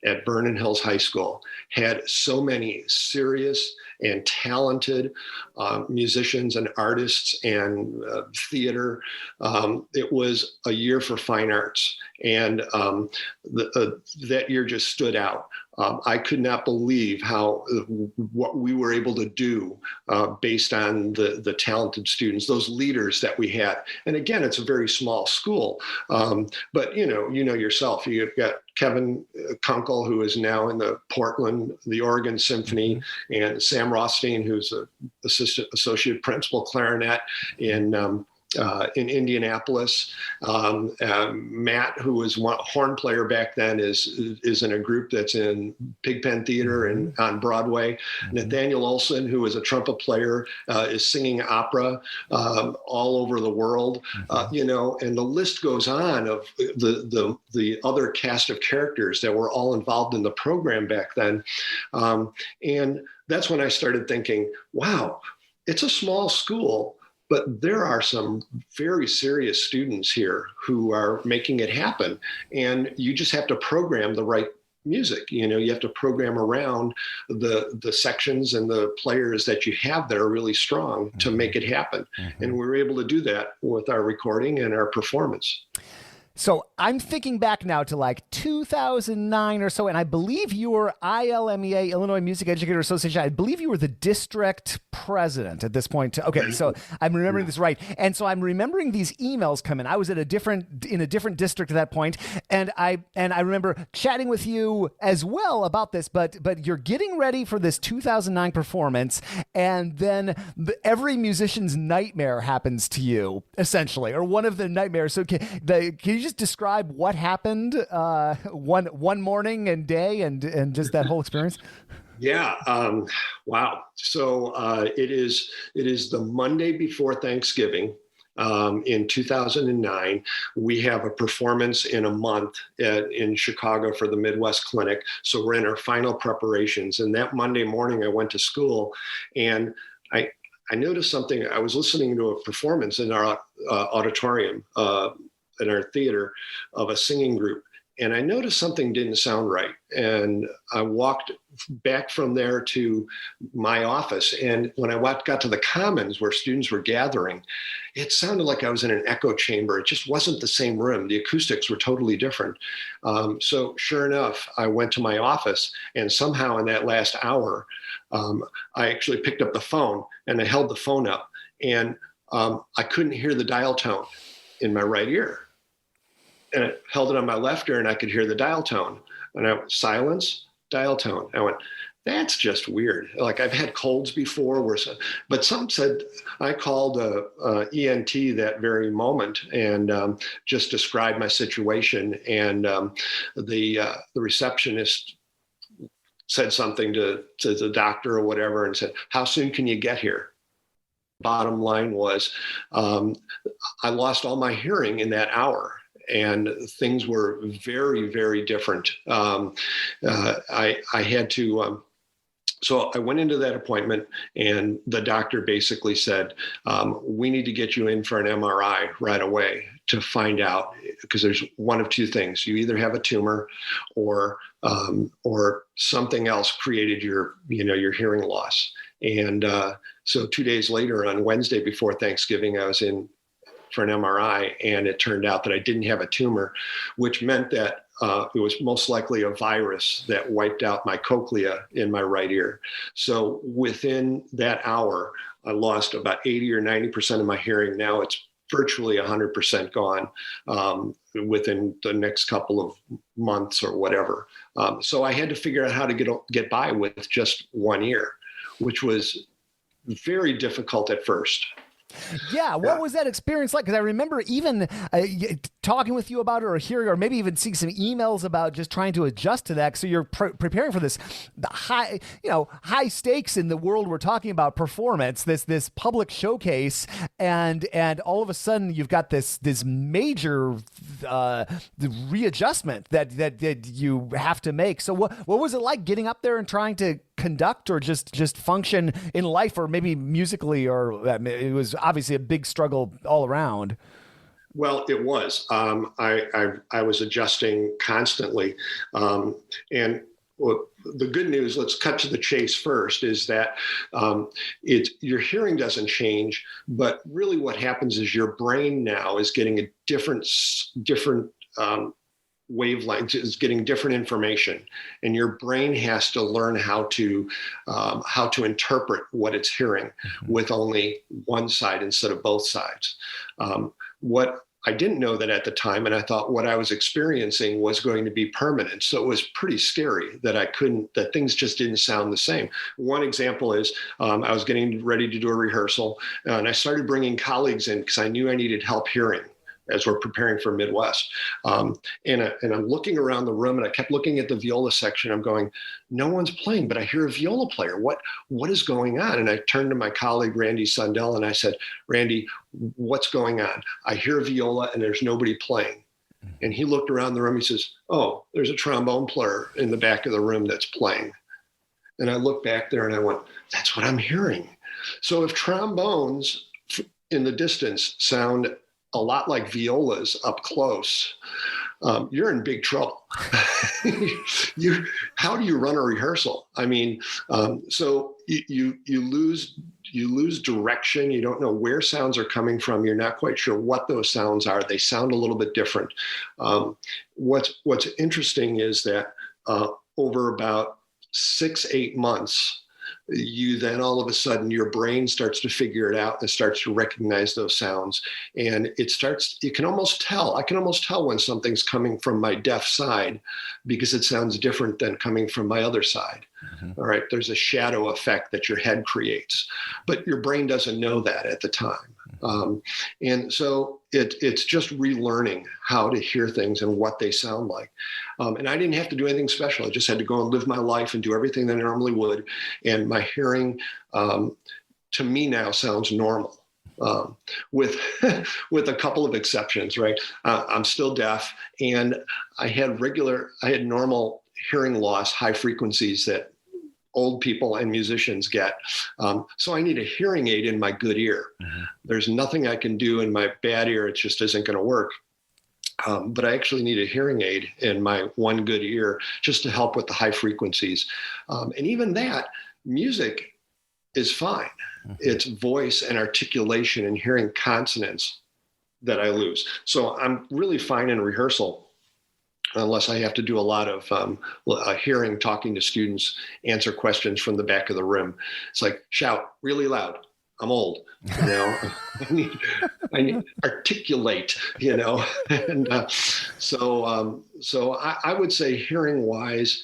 at Vernon Hills High School had so many serious and talented musicians and artists and theater. It was a year for fine arts, and that year just stood out. I could not believe what we were able to do based on the talented students, those leaders that we had. And again, it's a very small school, but you know yourself. You've got Kevin Kunkel, who is now in the Oregon Symphony, and Sam Rothstein, who's an associate principal clarinet in Indianapolis. Matt, who was one horn player back then, is in a group that's in Pigpen Theater and on Broadway. Nathaniel Olson, who is a trumpet player, is singing opera all over the world. And the list goes on of the other cast of characters that were all involved in the program back then. And that's when I started thinking, wow, it's a small school, but there are some very serious students here who are making it happen. And you just have to program the right music. You have to program around the sections and the players that you have that are really strong to make it happen. And we were able to do that with our recording and our performance. So I'm thinking back now to like 2009 or so, and I believe you were ILMEA, Illinois Music Educator Association. I believe you were the district president at this point. Okay, so I'm remembering this right. And so I'm remembering these emails come in. I was in a different district at that point, and I remember chatting with you as well about this, but you're getting ready for this 2009 performance, and then every musician's nightmare happens to you, essentially, or one of the nightmares. So can you just describe what happened one morning and day and just that whole experience? Yeah. Wow. So it is the Monday before Thanksgiving. In 2009, we have a performance in a month in Chicago for the Midwest Clinic. So we're in our final preparations. And that Monday morning, I went to school, and I noticed something. I was listening to a performance in our auditorium, in our theater, of a singing group. And I noticed something didn't sound right. And I walked back from there to my office. And when I got to the commons where students were gathering, it sounded like I was in an echo chamber. It just wasn't the same room. The acoustics were totally different. So sure enough, I went to my office, and somehow in that last hour, I actually picked up the phone and I held the phone up, and I couldn't hear the dial tone in my right ear. And I held it on my left ear, and I could hear the dial tone. And I went, silence, dial tone. I went, that's just weird. Like, I've had colds before, but some said, I called a ENT that very moment and just described my situation. And the receptionist said something to the doctor or whatever and said, how soon can you get here? Bottom line was, I lost all my hearing in that hour. And things were very, very different. I had to, so I went into that appointment, and the doctor basically said, we need to get you in for an MRI right away to find out, because there's one of two things. You either have a tumor or something else created your hearing loss. And so 2 days later, on Wednesday before Thanksgiving, I was in for an MRI, and it turned out that I didn't have a tumor, which meant that it was most likely a virus that wiped out my cochlea in my right ear. So within that hour, I lost about 80 or 90% of my hearing. Now it's virtually 100% gone within the next couple of months or whatever. So I had to figure out how to get by with just one ear, which was very difficult at first. Yeah, what was that experience like? Because I remember even talking with you about it, or hearing, or maybe even seeing some emails about just trying to adjust to that. So you're preparing for this high stakes in the world we're talking about, performance, this public showcase, and all of a sudden you've got this major readjustment that you have to make. So what was it like getting up there and trying to conduct or just function in life, or maybe musically, or it was obviously a big struggle all around? Well, it was. I was adjusting constantly, and the good news, let's cut to the chase first, is that your hearing doesn't change, but really what happens is your brain now is getting a different wavelength, is getting different information, and your brain has to learn how to interpret what it's hearing with only one side instead of both sides. What I didn't know that at the time, and I thought what I was experiencing was going to be permanent. So it was pretty scary that things just didn't sound the same. One example is I was getting ready to do a rehearsal, and I started bringing colleagues in because I knew I needed help hearing as we're preparing for Midwest. And I'm looking around the room, and I kept looking at the viola section. I'm going, no one's playing, but I hear a viola player. What is going on? And I turned to my colleague, Randy Sundell, and I said, Randy, what's going on? I hear a viola and there's nobody playing. And he looked around the room. He says, oh, there's a trombone player in the back of the room that's playing. And I looked back there and I went, that's what I'm hearing. So if trombones in the distance sound a lot like violas up close, you're in big trouble. How do you run a rehearsal? I mean, so you lose direction. You don't know where sounds are coming from. You're not quite sure what those sounds are. They sound a little bit different. What's interesting is that over about 6-8 months, you then all of a sudden your brain starts to figure it out and starts to recognize those sounds. And I can almost tell when something's coming from my deaf side because it sounds different than coming from my other side. All right. There's a shadow effect that your head creates, but your brain doesn't know that at the time. And so it's just relearning how to hear things and what they sound like. And I didn't have to do anything special. I just had to go and live my life and do everything that I normally would. And my hearing, to me now, sounds normal. With a couple of exceptions, right? I'm still deaf, and I had normal hearing loss, high frequencies that old people and musicians get. So I need a hearing aid in my good ear. There's nothing I can do in my bad ear. It just isn't going to work. But I actually need a hearing aid in my one good ear just to help with the high frequencies. And even that, music is fine. It's voice and articulation and hearing consonants that I lose. So I'm really fine in rehearsal, unless I have to do a lot of hearing, talking to students, answer questions from the back of the room. It's like, shout really loud. I'm old, I need articulate, and so I would say hearing wise,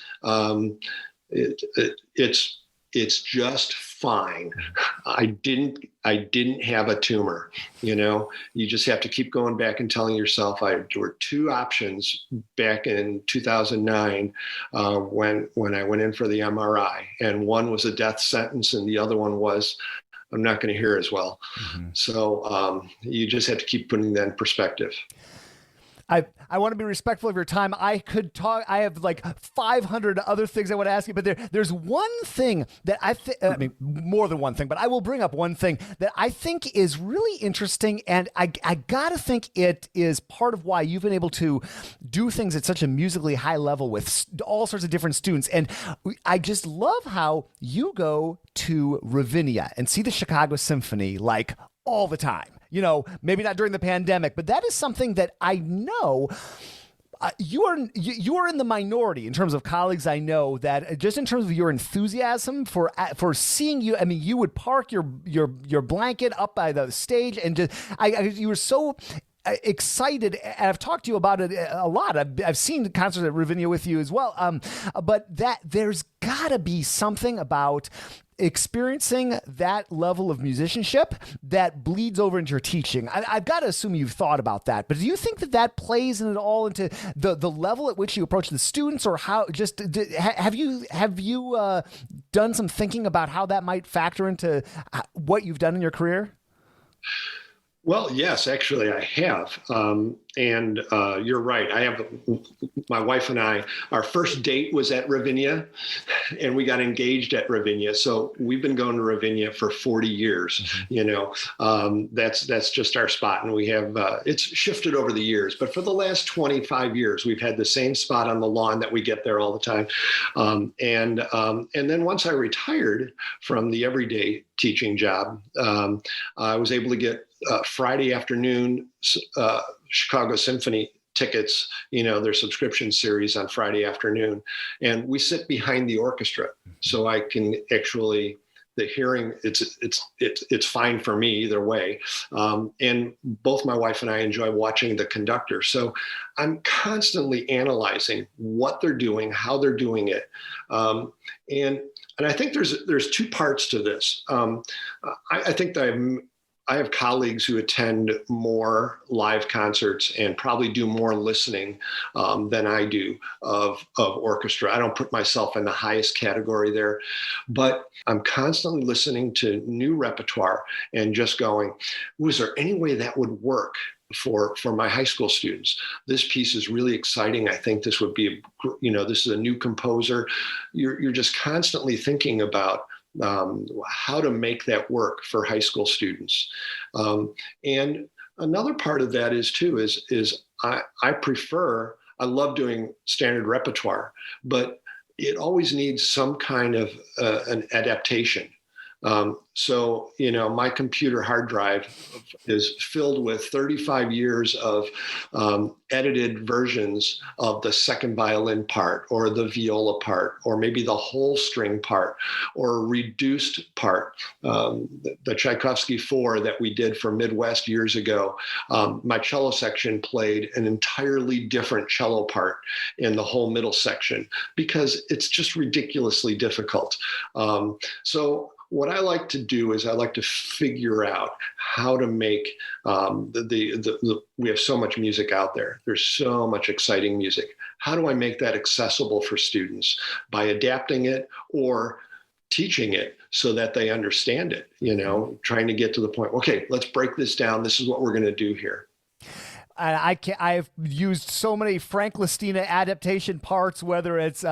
it's just fine. I didn't have a tumor. You just have to keep going back and telling yourself there were two options back in 2009 when I went in for the MRI, and one was a death sentence, and the other one was I'm not going to hear as well. So you just have to keep putting that in perspective. I want to be respectful of your time. I could talk. I have like 500 other things I want to ask you, but there's one thing that I mean, more than one thing, but I will bring up one thing that I think is really interesting. And I got to think it is part of why you've been able to do things at such a musically high level with all sorts of different students. And I just love how you go to Ravinia and see the Chicago Symphony like all the time. Maybe not during the pandemic, but that is something that I know you are in the minority in terms of colleagues I know that just in terms of your enthusiasm for seeing you. I mean, you would park your blanket up by the stage and just you were so excited, and I've talked to you about it a lot. I've seen the concerts at Ravinia with you as well. But that there's got to be something about experiencing that level of musicianship that bleeds over into your teaching. I've got to assume you've thought about that, but do you think that plays in it all into the level at which you approach the students, or how have you done some thinking about how that might factor into what you've done in your career? Well, yes, actually I have. And you're right. I have my wife and I, our first date was at Ravinia, and we got engaged at Ravinia. So we've been going to Ravinia for 40 years. That's just our spot. And we have, it's shifted over the years, but for the last 25 years, we've had the same spot on the lawn that we get there all the time. And then once I retired from the everyday teaching job, I was able to get Friday afternoon Chicago Symphony tickets, their subscription series on Friday afternoon. And we sit behind the orchestra. So I can actually, the hearing, it's fine for me either way. And both my wife and I enjoy watching the conductor. So I'm constantly analyzing what they're doing, how they're doing it. And I think there's two parts to this. I think that I have colleagues who attend more live concerts and probably do more listening than I do of orchestra. I don't put myself in the highest category there, but I'm constantly listening to new repertoire and just going, was there any way that would work for my high school students? This piece is really exciting. I think this would be, this is a new composer. You're just constantly thinking about how to make that work for high school students. And another part of that is I love doing standard repertoire, but it always needs some kind of an adaptation. So, my computer hard drive is filled with 35 years of edited versions of the second violin part, or the viola part, or maybe the whole string part, or a reduced part. The Tchaikovsky 4 that we did for Midwest years ago, my cello section played an entirely different cello part in the whole middle section because it's just ridiculously difficult. So what I like to do is I like to figure out how to make we have so much music out there. There's so much exciting music. How do I make that accessible for students by adapting it or teaching it so that they understand it, trying to get to the point, okay, let's break this down. This is what we're going to do here. I've used so many Frank Lestina adaptation parts, whether it's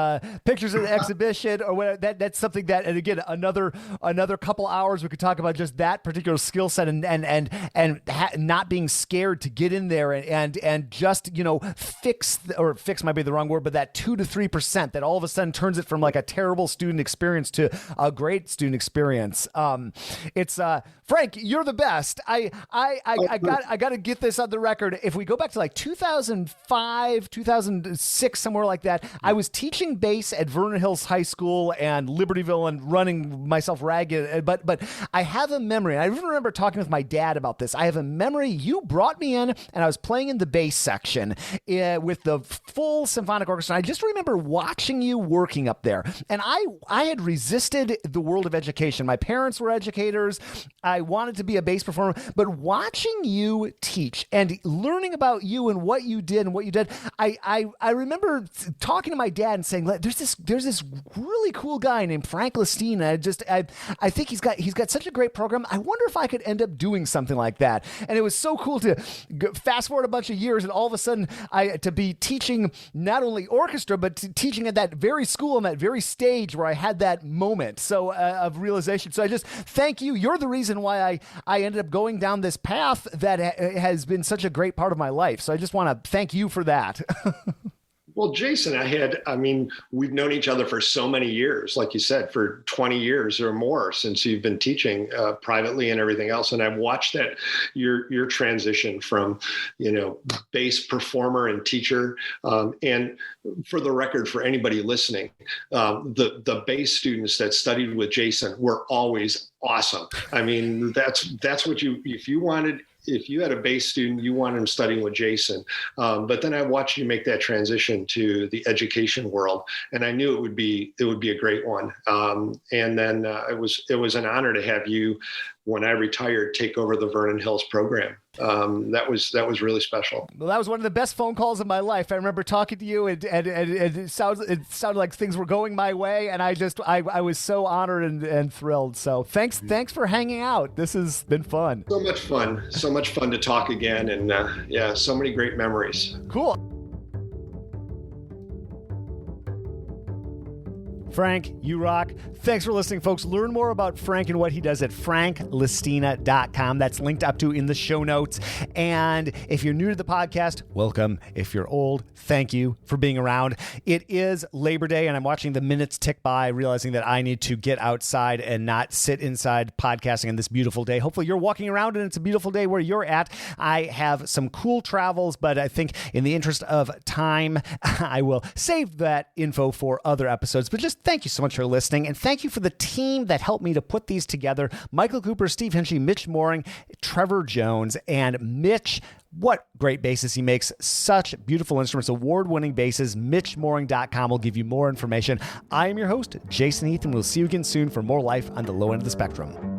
pictures of the exhibition or whatever. That's something that, and again, another couple hours we could talk about just that particular skill set and not being scared to get in there and just fix might be the wrong word, but that 2 to 3% that all of a sudden turns it from like a terrible student experience to a great student experience. It's Frank, you're the best. I got to get this on the record. If we go back to like 2005, 2006, somewhere like that, I was teaching bass at Vernon Hills High School and Libertyville and running myself ragged. But I have a memory, and I even remember talking with my dad about this. I have a memory. You brought me in, and I was playing in the bass section with the full symphonic orchestra. I just remember watching you working up there. And I had resisted the world of education. My parents were educators. I wanted to be a bass performer, but watching you teach and learning about you and what you did, I remember talking to my dad and saying, there's this really cool guy named Frank Lestina. I think he's got such a great program. I wonder if I could end up doing something like that. And it was so cool to fast forward a bunch of years and all of a sudden to be teaching not only orchestra, but teaching at that very school and that very stage where I had that moment of realization. So I just thank you. You're the reason why I ended up going down this path that has been such a great part of my life. So I just want to thank you for that. Well, Jason, we've known each other for so many years, like you said, for 20 years or more since you've been teaching privately and everything else. And I've watched that your transition from, bass performer and teacher. And for the record, for anybody listening, the bass students that studied with Jason were always awesome. That's what if you wanted if you had a bass student, you wanted him studying with Jason. But then I watched you make that transition to the education world, and I knew it would be a great one. And then it was an honor to have you, when I retired, take over the Vernon Hills program. That was really special. Well, that was one of the best phone calls of my life. I remember talking to you, and it sounded like things were going my way, and I was so honored and thrilled. So thanks for hanging out. This has been fun. So much fun to talk again, and so many great memories. Cool. Frank, you rock. Thanks for listening, folks. Learn more about Frank and what he does at franklestina.com. That's linked up to in the show notes. And if you're new to the podcast, welcome. If you're old, thank you for being around. It is Labor Day, and I'm watching the minutes tick by, realizing that I need to get outside and not sit inside podcasting on this beautiful day. Hopefully you're walking around and it's a beautiful day where you're at. I have some cool travels, but I think in the interest of time, I will save that info for other episodes. But just thank you so much for listening, and thank you for the team that helped me to put these together. Michael Cooper, Steve Hinchy, Mitch Mooring, Trevor Jones, and Mitch. What great basses he makes. Such beautiful instruments, award-winning basses. MitchMooring.com will give you more information. I am your host, Jason Heath, and we'll see you again soon for more life on the low end of the spectrum.